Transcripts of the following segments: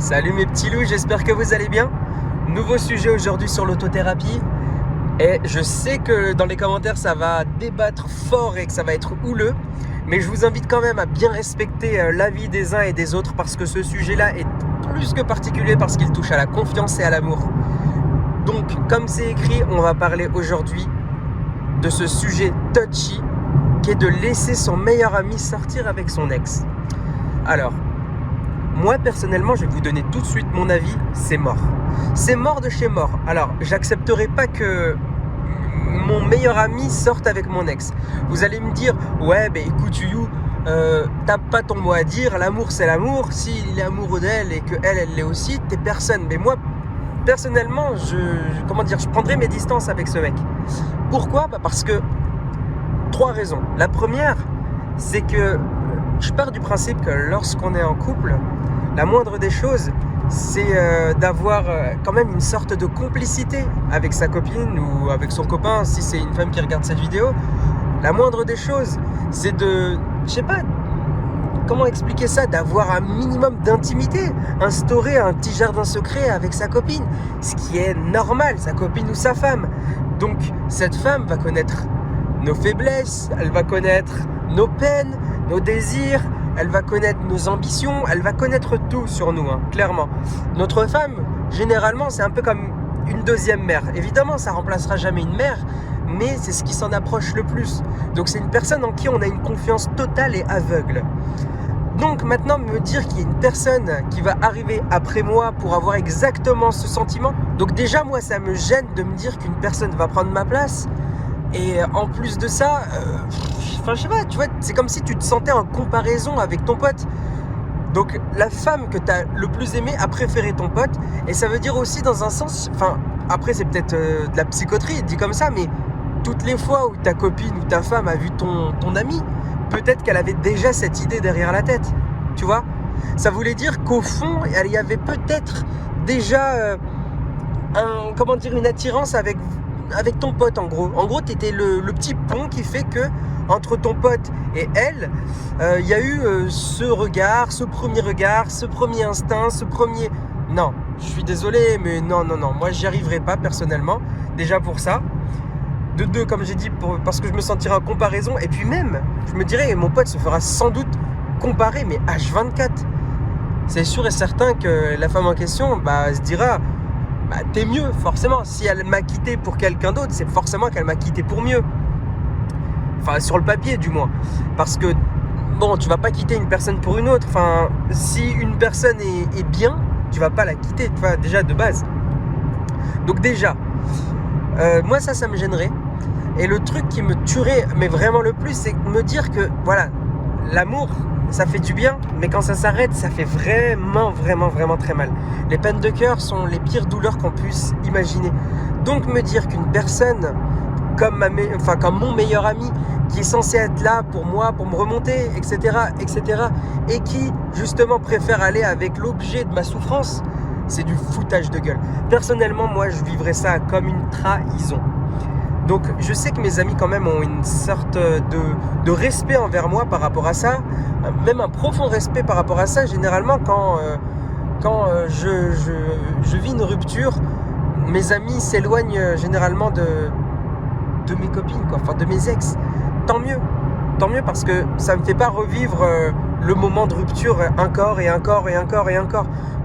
Salut mes petits loups, j'espère que vous allez bien. Nouveau sujet aujourd'hui sur l'autothérapie. Et je sais que dans les commentaires ça va débattre fort et que ça va être houleux. Mais je vous invite quand même à bien respecter l'avis des uns et des autres parce que ce sujet-là est plus que particulier parce qu'il touche à la confiance et à l'amour. Donc comme c'est écrit, on va parler aujourd'hui de ce sujet touchy qui est de laisser son meilleur ami sortir avec son ex. Alors, moi personnellement, je vais vous donner tout de suite mon avis, c'est mort. C'est mort de chez mort. Alors, j'accepterai pas que mon meilleur ami sorte avec mon ex. Vous allez me dire, ouais, ben écoute You, t'as pas ton mot à dire, l'amour c'est l'amour, s'il est amoureux d'elle et qu'elle, elle l'est aussi, t'es personne. Mais moi, personnellement, je prendrai mes distances avec ce mec. Pourquoi ? Parce que, 3 raisons. La première, c'est que je pars du principe que lorsqu'on est en couple, la moindre des choses, c'est d'avoir quand même une sorte de complicité avec sa copine ou avec son copain, si c'est une femme qui regarde cette vidéo. La moindre des choses, c'est de, je sais pas, comment expliquer ça, d'avoir un minimum d'intimité, instaurer un petit jardin secret avec sa copine, ce qui est normal, sa copine ou sa femme. Donc cette femme va connaître nos faiblesses, elle va connaître nos peines, nos désirs, elle va connaître nos ambitions, elle va connaître tout sur nous, clairement. Notre femme, généralement, c'est un peu comme une deuxième mère. Évidemment, ça remplacera jamais une mère, mais c'est ce qui s'en approche le plus. Donc c'est une personne en qui on a une confiance totale et aveugle. Donc maintenant, me dire qu'il y a une personne qui va arriver après moi pour avoir exactement ce sentiment, donc déjà moi ça me gêne de me dire qu'une personne va prendre ma place. Et en plus de ça, je sais pas, tu vois, c'est comme si tu te sentais en comparaison avec ton pote. Donc la femme que tu as le plus aimée a préféré ton pote. Et ça veut dire aussi dans un sens, après c'est peut-être de la psychoterie, dit comme ça, mais toutes les fois où ta copine ou ta femme a vu ton ami, peut-être qu'elle avait déjà cette idée derrière la tête, tu vois. Ça voulait dire qu'au fond, il y avait peut-être déjà une attirance avec ton pote en gros. En gros, tu étais le petit pont qui fait que entre ton pote et elle, il y a eu ce regard, ce premier instinct, Non, je suis désolé, mais non, moi j'y arriverai pas personnellement, déjà pour ça. De deux, comme j'ai dit, parce que je me sentirais en comparaison, et puis même, je me dirais, mon pote se fera sans doute comparer, mais H24. C'est sûr et certain que la femme en question se dira, t'es mieux, forcément. Si elle m'a quitté pour quelqu'un d'autre, c'est forcément qu'elle m'a quitté pour mieux. Enfin, sur le papier, du moins. Parce que, tu vas pas quitter une personne pour une autre. Enfin, si une personne est bien, tu vas pas la quitter, tu vois, déjà de base. Donc déjà, moi ça me gênerait. Et le truc qui me tuerait, mais vraiment le plus, c'est me dire que, voilà, l'amour, ça fait du bien, mais quand ça s'arrête, ça fait vraiment très mal. Les peines de cœur sont les pires douleurs qu'on puisse imaginer. Donc me dire qu'une personne comme mon meilleur ami, qui est censé être là pour moi, pour me remonter, etc., et qui justement préfère aller avec l'objet de ma souffrance, c'est du foutage de gueule. Personnellement, moi, je vivrais ça comme une trahison. Donc je sais que mes amis quand même ont une sorte de respect envers moi par rapport à ça, même un profond respect par rapport à ça. Généralement quand je vis une rupture, mes amis s'éloignent généralement de mes copines, de mes ex. Tant mieux parce que ça me fait pas revivre le moment de rupture encore.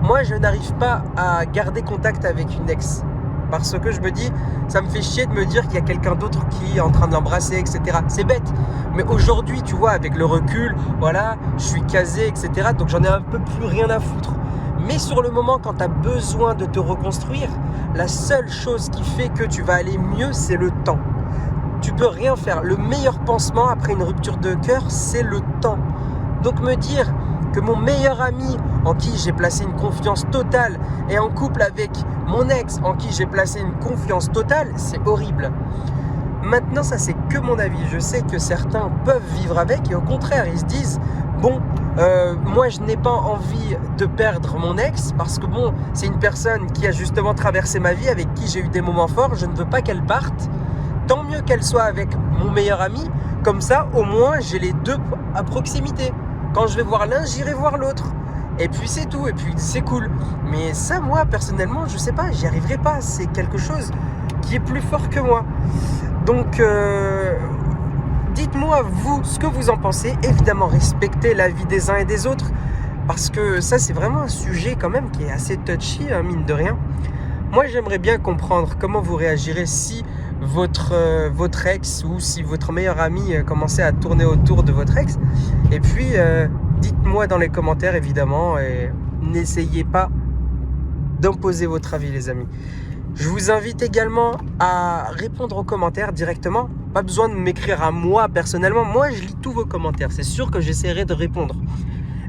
Moi je n'arrive pas à garder contact avec une ex. Parce que je me dis, ça me fait chier de me dire qu'il y a quelqu'un d'autre qui est en train de l'embrasser, etc. C'est bête. Mais aujourd'hui, tu vois, avec le recul, voilà, je suis casé, etc. Donc j'en ai un peu plus rien à foutre. Mais sur le moment, quand tu as besoin de te reconstruire, la seule chose qui fait que tu vas aller mieux, c'est le temps. Tu peux rien faire. Le meilleur pansement après une rupture de cœur, c'est le temps. Donc me dire que mon meilleur ami, en qui j'ai placé une confiance totale, est en couple avec mon ex, en qui j'ai placé une confiance totale, c'est horrible. Maintenant, ça c'est que mon avis. Je sais que certains peuvent vivre avec et au contraire, ils se disent, moi je n'ai pas envie de perdre mon ex parce que c'est une personne qui a justement traversé ma vie, avec qui j'ai eu des moments forts, je ne veux pas qu'elle parte. Tant mieux qu'elle soit avec mon meilleur ami, comme ça au moins j'ai les deux à proximité. Quand je vais voir l'un, j'irai voir l'autre. et puis c'est tout, et puis c'est cool. Mais ça, moi, personnellement, je sais pas, j'y arriverai pas. C'est quelque chose qui est plus fort que moi. Donc, dites-moi, vous, ce que vous en pensez. Évidemment, respectez la vie des uns et des autres, parce que ça, c'est vraiment un sujet quand même qui est assez touchy, hein, mine de rien. Moi, j'aimerais bien comprendre comment vous réagirez si votre ex ou si votre meilleur ami commençait à tourner autour de votre ex. Et puis, dites-moi dans les commentaires, évidemment, et n'essayez pas d'imposer votre avis, les amis. Je vous invite également à répondre aux commentaires directement. Pas besoin de m'écrire à moi personnellement. Moi, je lis tous vos commentaires. C'est sûr que j'essaierai de répondre.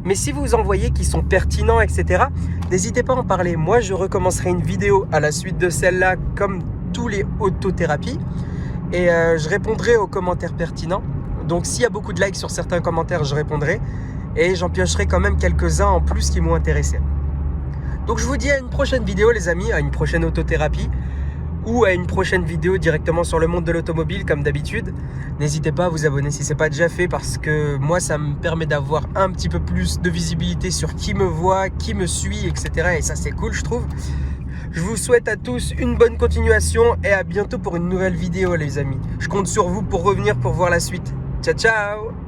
Mais si vous en voyez qui sont pertinents, etc., n'hésitez pas à en parler. Moi, je recommencerai une vidéo à la suite de celle-là, comme tous les autothérapies. Et je répondrai aux commentaires pertinents. Donc, s'il y a beaucoup de likes sur certains commentaires, je répondrai. Et j'en piocherai quand même quelques-uns en plus qui m'ont intéressé. Donc, je vous dis à une prochaine vidéo, les amis, à une prochaine autothérapie, ou à une prochaine vidéo directement sur le monde de l'automobile comme d'habitude. N'hésitez pas à vous abonner si ce n'est pas déjà fait, parce que moi ça me permet d'avoir un petit peu plus de visibilité sur qui me voit, qui me suit, etc. Et ça c'est cool, je trouve. Je vous souhaite à tous une bonne continuation et à bientôt pour une nouvelle vidéo, les amis. Je compte sur vous pour revenir pour voir la suite. Ciao ciao.